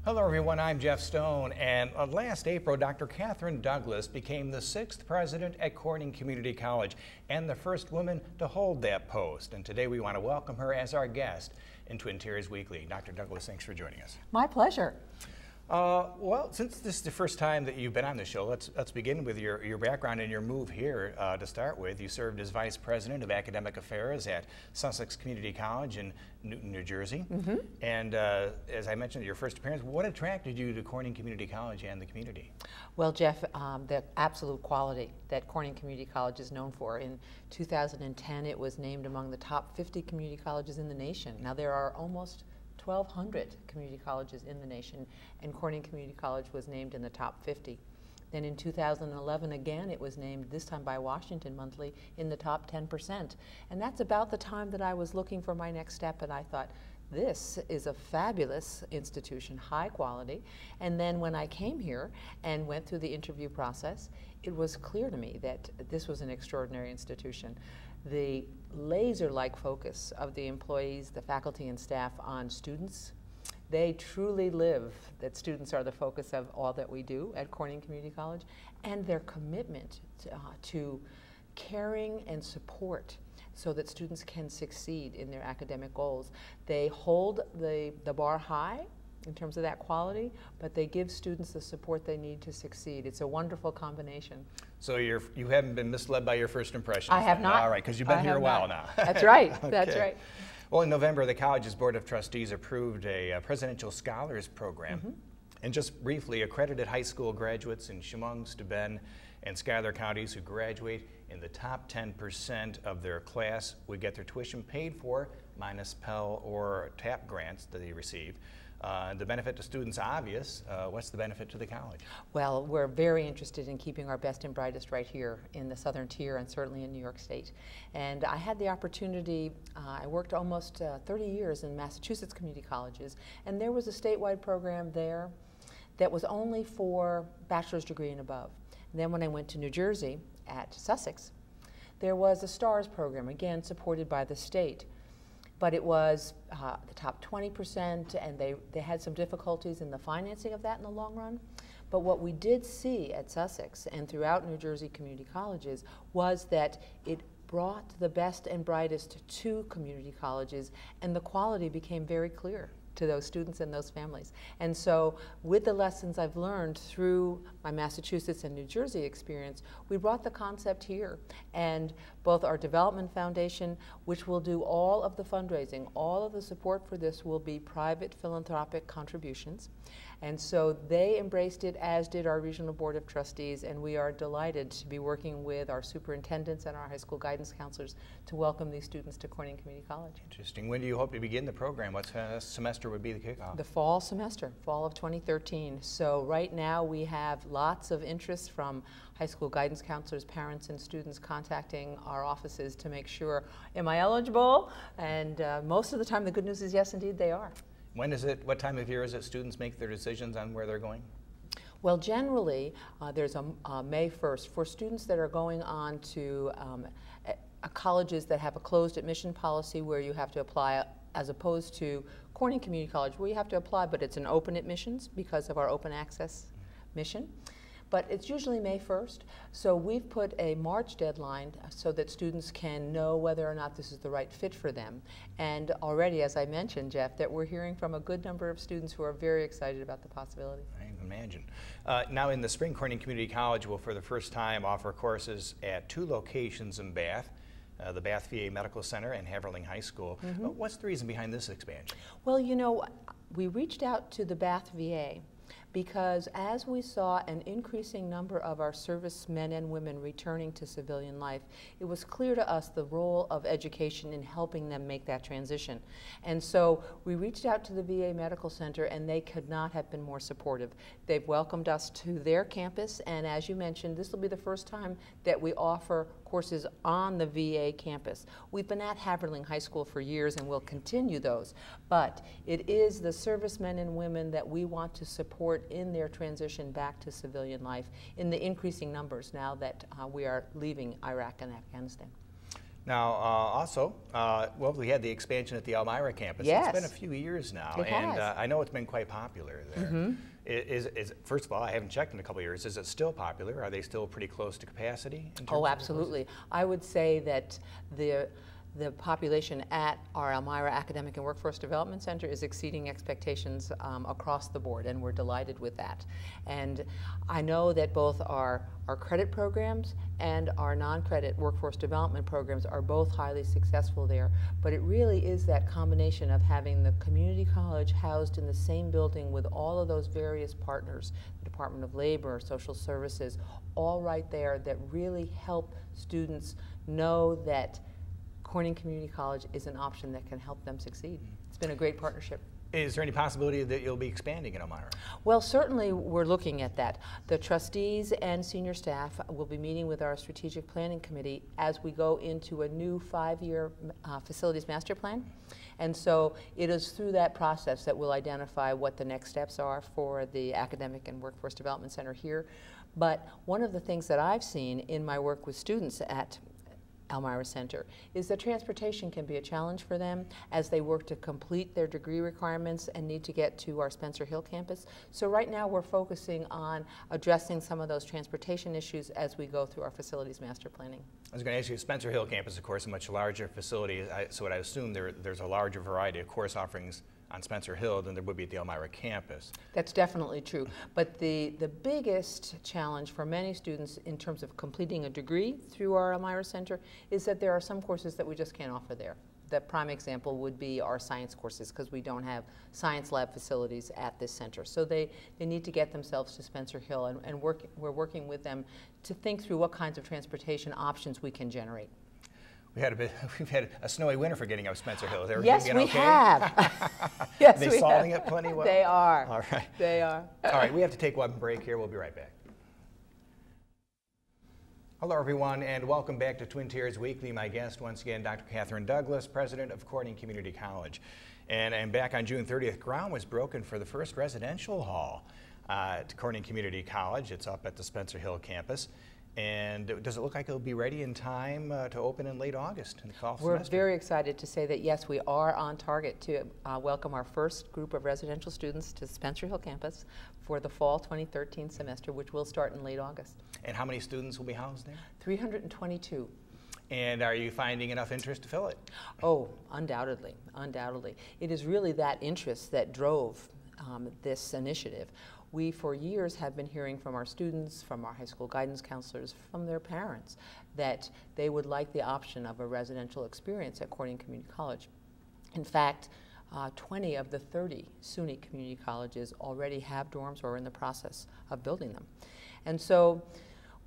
Hello everyone, I'm Jeff Stone, and last April, Dr. Katherine Douglas became the 6th president at Corning Community College and the first woman to hold that post. And today we want to welcome her as our guest in Twin Tiers Weekly. Dr. Douglas, thanks for joining us. My pleasure. Well, since this is the first time that you've been on the show, let's begin with your background and your move here to start with. You served as Vice President of Academic Affairs at Sussex Community College in Newton, New Jersey. Mm-hmm. And as I mentioned, your first appearance, what attracted you to Corning Community College and the community? Well, Jeff, the absolute quality that Corning Community College is known for. In 2010, it was named among the top 50 community colleges in the nation. Now, there are almost 1,200 community colleges in the nation, and Corning Community College was named in the top 50. Then in 2011, again, it was named, this time by Washington Monthly, in the top 10%. And that's about the time that I was looking for my next step, and I thought, this is a fabulous institution, high quality. And then when I came here and went through the interview process, it was clear to me that this was an extraordinary institution. The laser-like focus of the employees, the faculty and staff on students, they truly live that students are the focus of all that we do at Corning Community College, and their commitment to caring and support so that students can succeed in their academic goals. They hold the bar high in terms of that quality, but they give students the support they need to succeed. It's a wonderful combination. So you haven't been misled by your first impressions? I have not. All right, because you've been here a while now. That's right. Okay. That's right. Well, in November, the college's Board of Trustees approved a Presidential Scholars Program. Mm-hmm. And just briefly, accredited high school graduates in Chemung, Steuben, and Schuyler counties who graduate in the top 10% of their class would get their tuition paid for, minus Pell or TAP grants that they receive. The benefit to students is obvious. What's the benefit to the college? Well, we're very interested in keeping our best and brightest right here in the Southern Tier and certainly in New York State. And I had the opportunity, I worked almost 30 years in Massachusetts community colleges, and there was a statewide program there that was only for bachelor's degree and above. And then when I went to New Jersey at Sussex, there was a STARS program, again supported by the state. But it was the top 20%, and they had some difficulties in the financing of that in the long run. But what we did see at Sussex and throughout New Jersey community colleges was that it brought the best and brightest to community colleges, and the quality became very clear to those students and those families. And so with the lessons I've learned through my Massachusetts and New Jersey experience, we brought the concept here. And both our Development Foundation, which will do all of the fundraising, all of the support for this will be private philanthropic contributions. And so they embraced it, as did our Regional Board of Trustees, and we are delighted to be working with our superintendents and our high school guidance counselors to welcome these students to Corning Community College. Interesting. When do you hope to begin the program? What semester would be the kickoff? The fall semester, fall of 2013. So right now we have lots of interest from high school guidance counselors, parents, and students contacting our offices to make sure, am I eligible? And most of the time the good news is yes, indeed they are. When is it, what time of year is it students make their decisions on where they're going? Well, generally, there's a May 1st. For students that are going on to colleges that have a closed admission policy where you have to apply, as opposed to Corning Community College where you have to apply, but it's an open admissions because of our open access mission. But it's usually May 1st, so we've put a March deadline so that students can know whether or not this is the right fit for them. And already, as I mentioned, Jeff, that we're hearing from a good number of students who are very excited about the possibility. I can imagine. Now in the spring, Corning Community College will for the first time offer courses at 2 locations in Bath, the Bath VA Medical Center and Haverling High School. Mm-hmm. What's the reason behind this expansion? Well, you know, we reached out to the Bath VA because as we saw an increasing number of our servicemen and women returning to civilian life, it was clear to us the role of education in helping them make that transition. And so we reached out to the VA Medical Center, and they could not have been more supportive. They've welcomed us to their campus, and as you mentioned, this will be the first time that we offer courses on the VA campus. We've been at Haverling High School for years and will continue those, but it is the servicemen and women that we want to support in their transition back to civilian life in the increasing numbers now that we are leaving Iraq and Afghanistan. Now, also, well, we had the expansion at the Elmira campus. Yes. It's been a few years now, It and has. I know it's been quite popular there. First of all, I haven't checked in a couple of years. Is it still popular? Are they still pretty close to capacity? In terms Oh, of absolutely. I would say that the population at our Elmira Academic and Workforce Development Center is exceeding expectations across the board, and we're delighted with that. And I know that both our credit programs and our non-credit workforce development programs are both highly successful there, but it really is that combination of having the community college housed in the same building with all of those various partners, the Department of Labor, Social Services, all right there, that really help students know that Corning Community College is an option that can help them succeed. It's been a great partnership. Is there any possibility that you'll be expanding in Elmira? Well, certainly we're looking at that. The trustees and senior staff will be meeting with our strategic planning committee as we go into a new 5-year facilities master plan. And so it is through that process that we'll identify what the next steps are for the Academic and Workforce Development Center here. But one of the things that I've seen in my work with students at Elmira Center is that transportation can be a challenge for them as they work to complete their degree requirements and need to get to our Spencer Hill campus. So right now we're focusing on addressing some of those transportation issues as we go through our facilities master planning. I was going to ask you, Spencer Hill campus, of course, a much larger facility, so I assume there's a larger variety of course offerings on Spencer Hill than there would be at the Elmira campus. That's definitely true. But the biggest challenge for many students in terms of completing a degree through our Elmira Center is that there are some courses that we just can't offer there. The prime example would be our science courses, because we don't have science lab facilities at this center. So they need to get themselves to Spencer Hill, and we're working with them to think through what kinds of transportation options we can generate. We've had a snowy winter for getting up Spencer Hill. Is yes, we okay? have. Yes, are they solving it plenty well? They are. All right. They are. All right, we have to take one break here. We'll be right back. Hello, everyone, and welcome back to Twin Tiers Weekly. My guest, once again, Dr. Katherine Douglas, president of Corning Community College. And back on June 30th, ground was broken for the first residential hall at Corning Community College. It's up at the Spencer Hill campus. And does it look like it'll be ready in time to open in late August in the fall semester? We're very excited to say that, yes, we are on target to welcome our first group of residential students to Spencer Hill campus for the fall 2013 semester, which will start in late August. And how many students will be housed there? 322. And are you finding enough interest to fill it? Oh, undoubtedly, undoubtedly. It is really that interest that drove this initiative. We, for years, have been hearing from our students, from our high school guidance counselors, from their parents, that they would like the option of a residential experience at Corning Community College. In fact, 20 of the 30 SUNY community colleges already have dorms or are in the process of building them. And so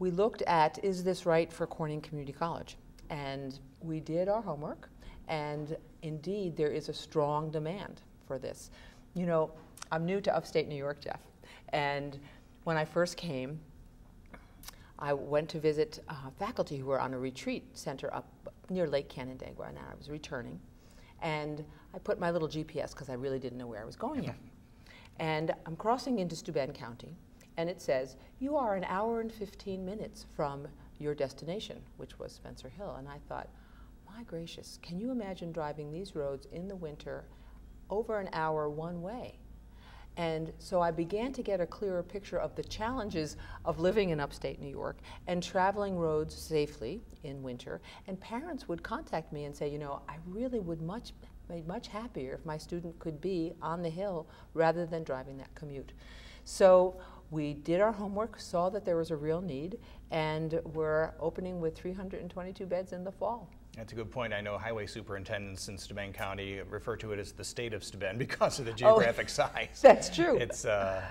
we looked at, is this right for Corning Community College? And we did our homework, and indeed there is a strong demand for this. You know, I'm new to upstate New York, Jeff. And when I first came, I went to visit faculty who were on a retreat center up near Lake Canandaigua, and I was returning. And I put my little GPS, because I really didn't know where I was going yet. And I'm crossing into Steuben County, and it says, you are an hour and 15 minutes from your destination, which was Spencer Hill. And I thought, my gracious, can you imagine driving these roads in the winter over an hour one way? And so I began to get a clearer picture of the challenges of living in upstate New York and traveling roads safely in winter. And parents would contact me and say, you know, I really would be much happier if my student could be on the Hill rather than driving that commute. So we did our homework, saw that there was a real need, and we're opening with 322 beds in the fall. That's a good point. I know highway superintendents in Steuben County refer to it as the state of Steuben because of the geographic size. That's true. It's, I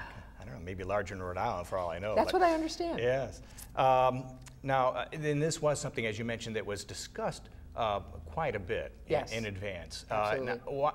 don't know, maybe larger than Rhode Island for all I know. That's what I understand. Yes. Now, then this was something, as you mentioned, that was discussed quite a bit in advance. Absolutely.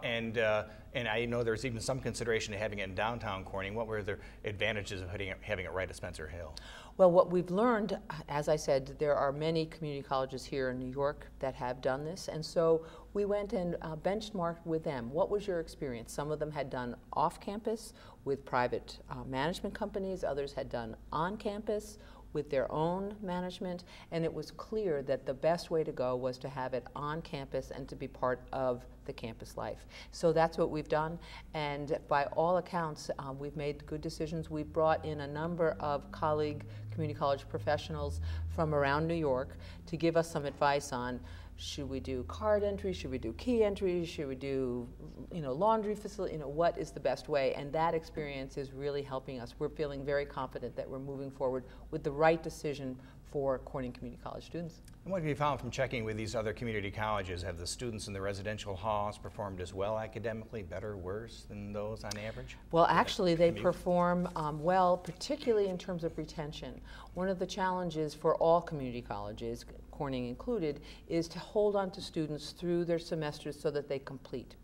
And I know there's even some consideration of having it in downtown Corning. What were the advantages of having it right at Spencer Hill? Well, what we've learned, as I said, there are many community colleges here in New York that have done this, and so we went and benchmarked with them. What was your experience? Some of them had done off campus with private management companies, others had done on campus with their own management, and it was clear that the best way to go was to have it on campus and to be part of the campus life. So that's what we've done, and by all accounts, we've made good decisions. We've brought in a number of colleague community college professionals from around New York to give us some advice on, should we do card entry, should we do key entry, should we do, laundry facility, what is the best way? And that experience is really helping us. We're feeling very confident that we're moving forward with the right decision for Corning Community College students. And what have you found from checking with these other community colleges? Have the students in the residential halls performed as well academically, better, worse than those on average? Well, actually, they perform well, particularly in terms of retention. One of the challenges for all community colleges, Corning included, is to hold on to students through their semesters so that they complete.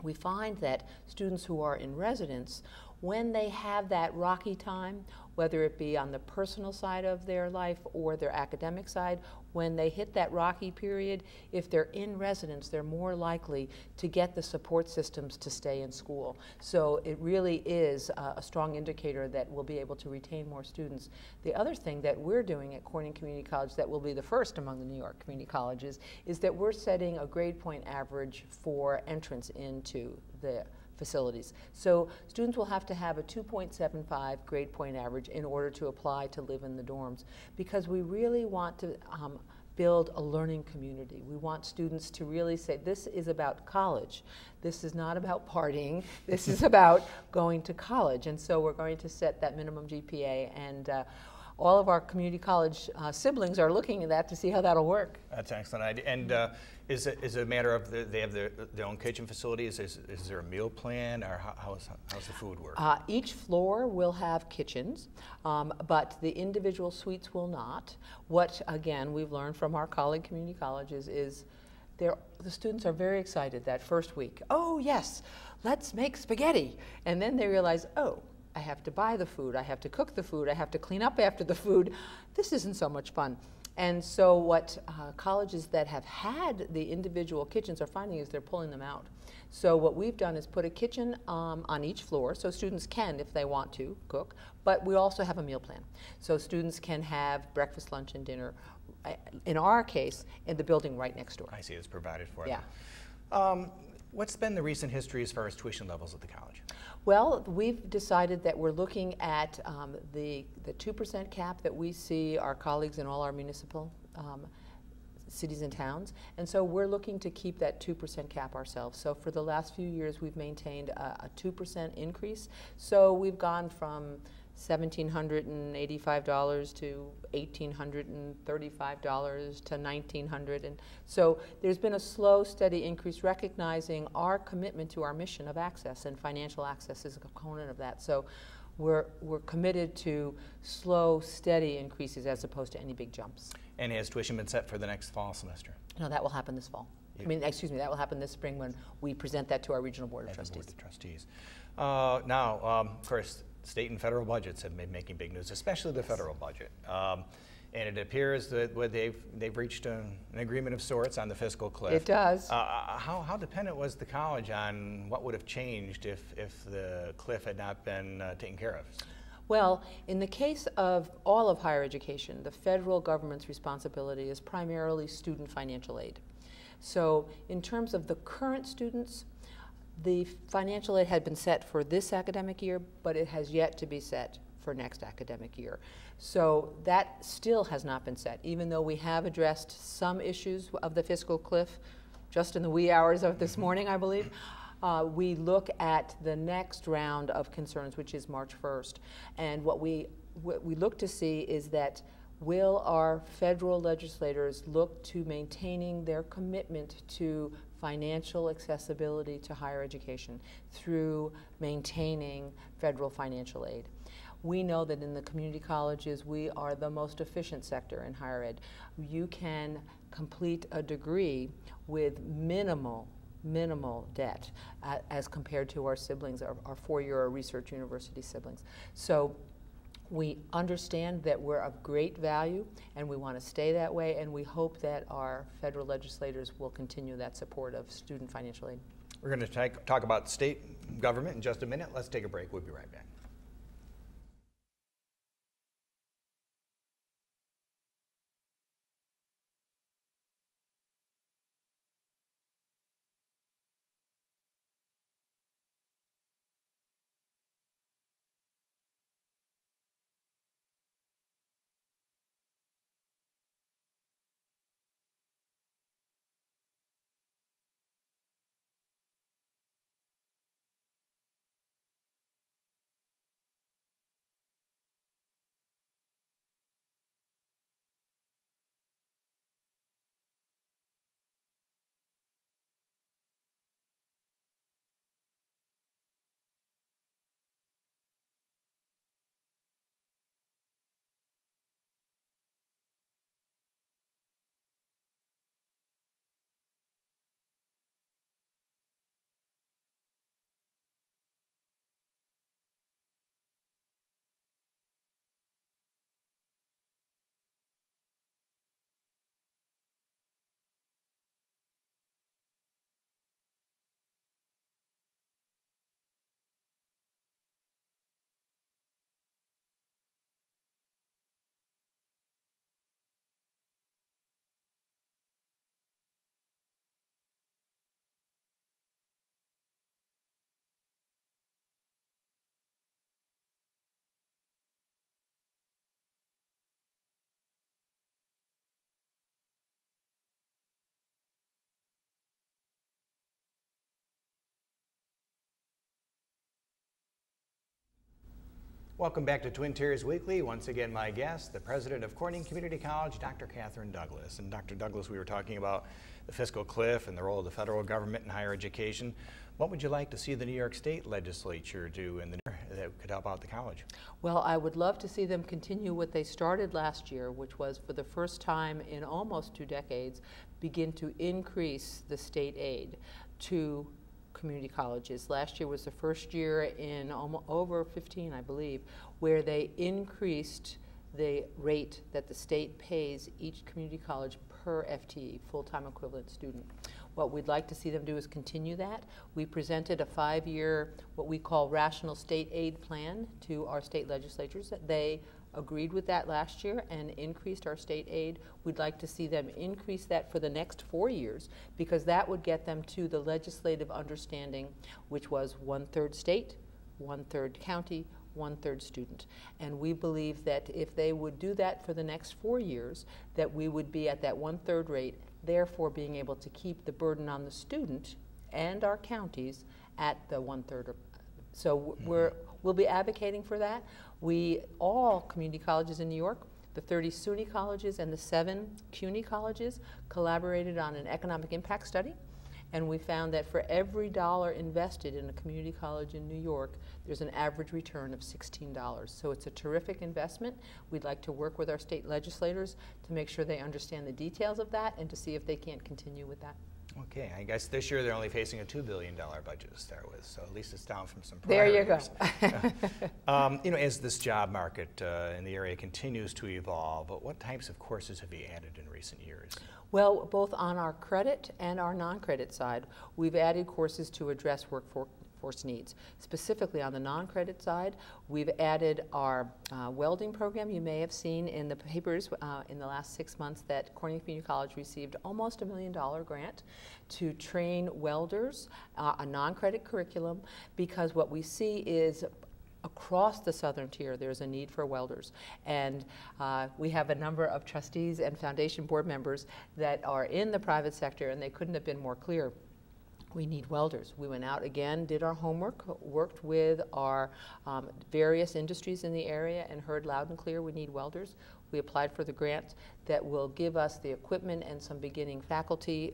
We find that students who are in residence, when they have that rocky time, whether it be on the personal side of their life or their academic side, when they hit that rocky period, if they're in residence, they're more likely to get the support systems to stay in school. So it really is a strong indicator that we'll be able to retain more students. The other thing that we're doing at Corning Community College that will be the first among the New York community colleges is that we're setting a grade point average for entrance into the facilities. So students will have to have a 2.75 grade point average in order to apply to live in the dorms, because we really want to build a learning community. We want students to really say, this is about college. This is not about partying. This is about going to college. And so we're going to set that minimum GPA, and all of our community college siblings are looking at that to see how that'll work. That's excellent. And is it a matter of they have their own kitchen facilities? Is there a meal plan, or how's the food work? Each floor will have kitchens, but the individual suites will not. What, again, we've learned from our colleague community colleges is the students are very excited that first week. Oh, yes, let's make spaghetti. And then they realize, oh, I have to buy the food, I have to cook the food, I have to clean up after the food. This isn't so much fun. And so what colleges that have had the individual kitchens are finding is they're pulling them out. So what we've done is put a kitchen on each floor, so students can, if they want to, cook, but we also have a meal plan. So students can have breakfast, lunch, and dinner, in our case, in the building right next door. I see, it's provided for them. Yeah. What's been the recent history as far as tuition levels at the college? Well, we've decided that we're looking at the 2% cap that we see our colleagues in all our municipal cities and towns, and so we're looking to keep that 2% cap ourselves. So for the last few years, we've maintained a 2% increase. So we've gone from $1,785 to $1,835 to $1,900, and so there's been a slow, steady increase, recognizing our commitment to our mission of access, and financial access is a component of that. So we're committed to slow, steady increases as opposed to any big jumps. And has tuition been set for the next fall semester? No, that will happen this fall. I mean, excuse me, that will happen this spring when we present that to our regional board of trustees. Now, of course, state and federal budgets have been making big news, especially the federal budget. And it appears that they've reached an agreement of sorts on the fiscal cliff. It does. How dependent was the college on what would have changed if the cliff had not been taken care of? Well, in the case of all of higher education, the federal government's responsibility is primarily student financial aid. So in terms of the current students, the financial aid had been set for this academic year, but it has yet to be set for next academic year. So that still has not been set, even though we have addressed some issues of the fiscal cliff just in the wee hours of this morning, I believe. We look at the next round of concerns, which is March 1st. And what we look to see is that will our federal legislators look to maintaining their commitment to financial accessibility to higher education through maintaining federal financial aid. We know that in the community colleges, we are the most efficient sector in higher ed. You can complete a degree with minimal debt as compared to our siblings, our four-year or research university siblings. So we understand that we're of great value, and we want to stay that way, and we hope that our federal legislators will continue that support of student financial aid. We're going to talk about state government in just a minute. Let's take a break. We'll be right back. Welcome back to Twin Tiers Weekly. Once again, my guest, the president of Corning Community College, Dr. Katherine Douglas. And Dr. Douglas, we were talking about the fiscal cliff and the role of the federal government in higher education. What would you like to see the New York State legislature do that could help out the college? Well, I would love to see them continue what they started last year, which was for the first time in almost 2 decades, begin to increase the state aid to community colleges. Last year was the first year in over 15, I believe, where they increased the rate that the state pays each community college per FTE, full-time equivalent student. What we'd like to see them do is continue that. We presented a 5-year, what we call rational state aid plan to our state legislatures. They agreed with that last year and increased our state aid. We'd like to see them increase that for the next 4 years, because that would get them to the legislative understanding, which was 1/3 state, 1/3 county, 1/3 student. And we believe that if they would do that for the next 4 years, that we would be at that 1/3 rate, therefore being able to keep the burden on the student and our counties at the 1/3. So we'll be advocating for that. All community colleges in New York, the 30 SUNY colleges and the 7 CUNY colleges collaborated on an economic impact study. And we found that for every dollar invested in a community college in New York, there's an average return of $16. So it's a terrific investment. We'd like to work with our state legislators to make sure they understand the details of that and to see if they can't continue with that. Okay, I guess this year they're only facing a $2 billion budget to start with, so at least it's down from some prior years. There you go. As this job market in the area continues to evolve, what types of courses have you added in recent years? Well, both on our credit and our non-credit side, we've added courses to address workforce needs. Specifically on the non-credit side, we've added our welding program. You may have seen in the papers in the last 6 months that Corning Community College received almost $1 million grant to train welders, a non-credit curriculum, because what we see is across the southern tier there's a need for welders, and we have a number of trustees and foundation board members that are in the private sector, and they couldn't have been more clear. We need welders. We went out again, did our homework, worked with our various industries in the area, and heard loud and clear we need welders. We applied for the grant that will give us the equipment and some beginning faculty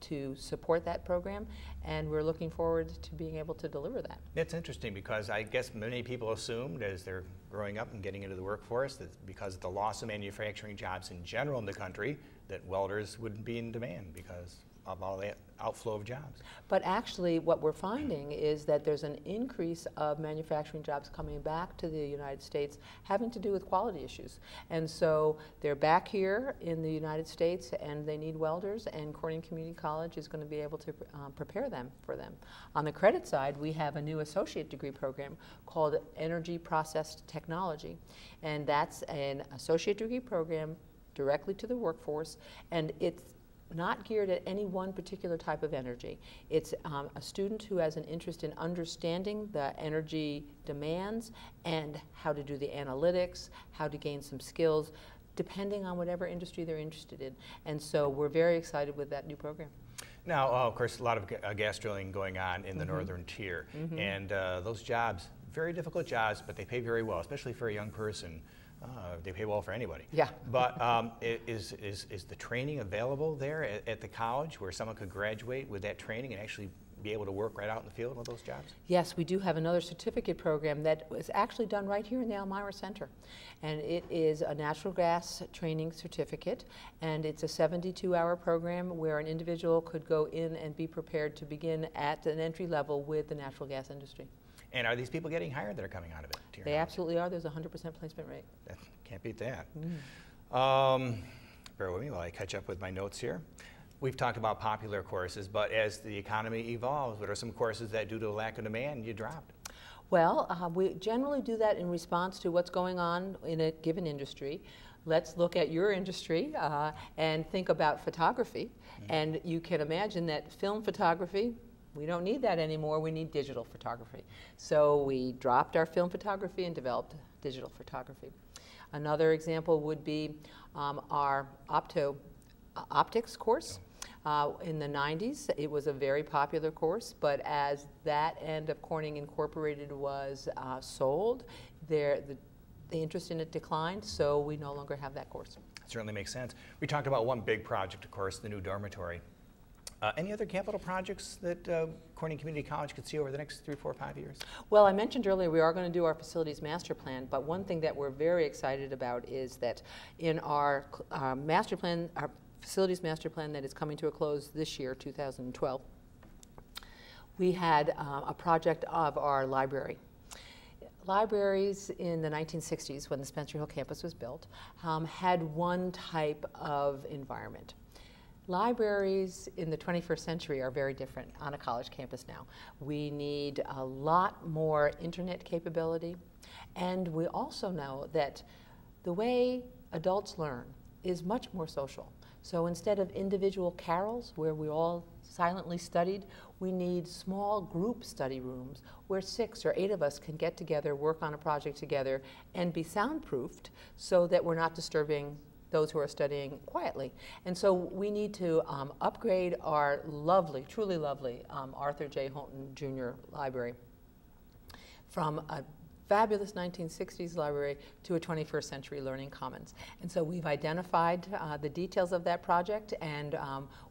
to support that program, and we're looking forward to being able to deliver that. It's interesting because I guess many people assumed as they're growing up and getting into the workforce that because of the loss of manufacturing jobs in general in the country, that welders wouldn't be in demand because of all that outflow of jobs. But actually what we're finding is that there's an increase of manufacturing jobs coming back to the United States having to do with quality issues. And so they're back here in the United States and they need welders, and Corning Community College is going to be able to prepare them for them. On the credit side, we have a new associate degree program called Energy Process Technology, and that's an associate degree program directly to the workforce, and it's not geared at any one particular type of energy. It's a student who has an interest in understanding the energy demands and how to do the analytics, how to gain some skills, depending on whatever industry they're interested in. And so we're very excited with that new program. Now, of course, a lot of gas drilling going on in the northern tier. And those jobs, very difficult jobs, but they pay very well, especially for a young person. They pay well for anybody. Yeah. But is the training available there at the college where someone could graduate with that training and actually be able to work right out in the field with those jobs? Yes, we do have another certificate program that was actually done right here in the Elmira Center. And it is a natural gas training certificate, and it's a 72-hour program where an individual could go in and be prepared to begin at an entry level with the natural gas industry. And are these people getting hired that are coming out of it? They absolutely are. There's a 100% placement rate. Can't beat that. Bear with me while I catch up with my notes here. We've talked about popular courses, but as the economy evolves, what are some courses that due to a lack of demand you dropped? Well, we generally do that in response to what's going on in a given industry. Let's look at your industry and think about photography. And you can imagine that film photography, we don't need that anymore. We need digital photography. So we dropped our film photography and developed digital photography. Another example would be our optics course. In the 90s, it was a very popular course, but as that end of Corning Incorporated was sold, the interest in it declined, so we no longer have that course. It certainly makes sense. We talked about one big project, of course, the new dormitory. Any other capital projects that Corning Community College could see over the next 3, 4, 5 years? Well, I mentioned earlier we are going to do our facilities master plan, but one thing that we're very excited about is that in our master plan, our facilities master plan that is coming to a close this year, 2012, we had a project of our library. Libraries in the 1960s, when the Spencer Hill campus was built, had one type of environment. Libraries in the 21st century are very different on a college campus now. We need a lot more internet capability, and we also know that the way adults learn is much more social. So instead of individual carrels where we all silently studied, we need small group study rooms where 6 or 8 of us can get together, work on a project together, and be soundproofed so that we're not disturbing those who are studying quietly. And so we need to upgrade our lovely, truly lovely Arthur J. Holton Jr. Library from a fabulous 1960s library to a 21st century learning commons. And so we've identified the details of that project, and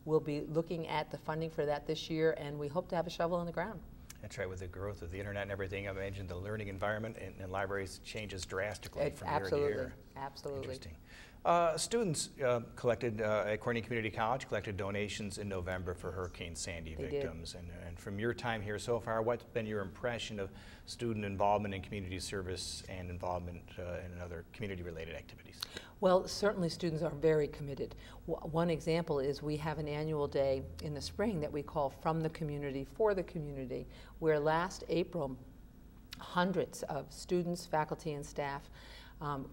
we'll be looking at the funding for that this year, and we hope to have a shovel in the ground. That's right. With the growth of the internet and everything, I imagine the learning environment in libraries changes drastically from year to year. Absolutely. Interesting. Students collected at Corning Community College collected donations in November for Hurricane Sandy victims. And from your time here so far, what's been your impression of student involvement in community service and involvement in other community-related activities? Well, certainly students are very committed. One example is we have an annual day in the spring that we call From the Community for the Community, where last April, hundreds of students, faculty, and staff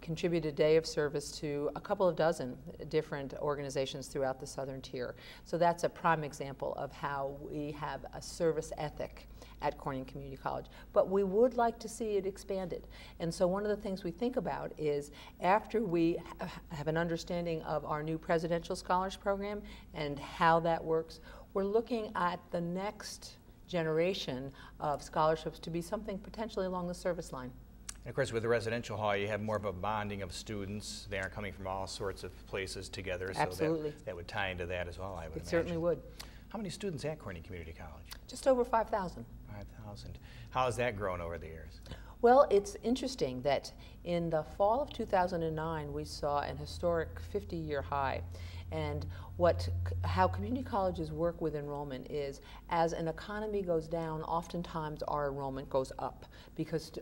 contributed a day of service to a couple of dozen different organizations throughout the Southern Tier. So that's a prime example of how we have a service ethic at Corning Community College. But we would like to see it expanded. And so one of the things we think about is after we have an understanding of our new Presidential Scholars Program and how that works, we're looking at the next generation of scholarships to be something potentially along the service line. And of course, with the residential hall, you have more of a bonding of students. They are coming from all sorts of places together. Absolutely. So that would tie into that as well, I would imagine. It certainly would. How many students at Corning Community College? Just over 5,000. 5,000. How has that grown over the years? Well, it's interesting that in the fall of 2009, we saw an historic 50-year high. And how community colleges work with enrollment is, as an economy goes down, oftentimes our enrollment goes up because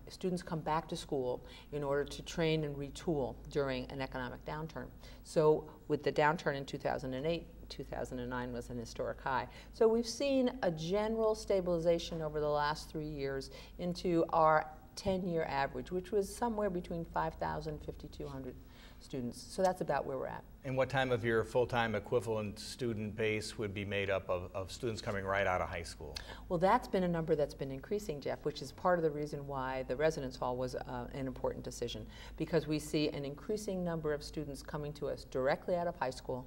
students come back to school in order to train and retool during an economic downturn. So with the downturn in 2008, 2009 was an historic high. So we've seen a general stabilization over the last 3 years into our 10-year average, which was somewhere between 5,000 and 5,200 students. So that's about where we're at. And what time of your full-time equivalent student base would be made up of students coming right out of high school? Well, that's been a number that's been increasing, Jeff, which is part of the reason why the residence hall was an important decision, because we see an increasing number of students coming to us directly out of high school,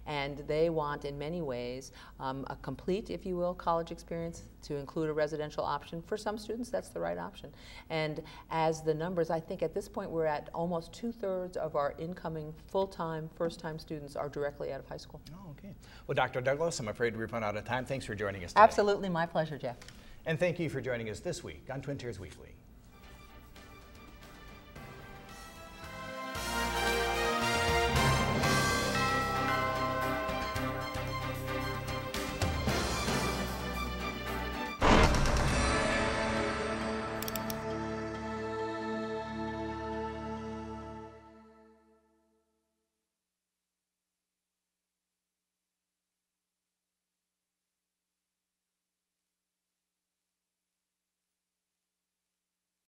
and they want, in many ways, a complete, if you will, college experience to include a residential option. For some students, that's the right option. And as the numbers, I think at this point we're at almost 2/3 of our incoming full-time, first-time students are directly out of high school. Oh, okay. Well, Dr. Douglas, I'm afraid we've run out of time. Thanks for joining us today. Absolutely, my pleasure, Jeff. And thank you for joining us this week on Twin Tiers Weekly.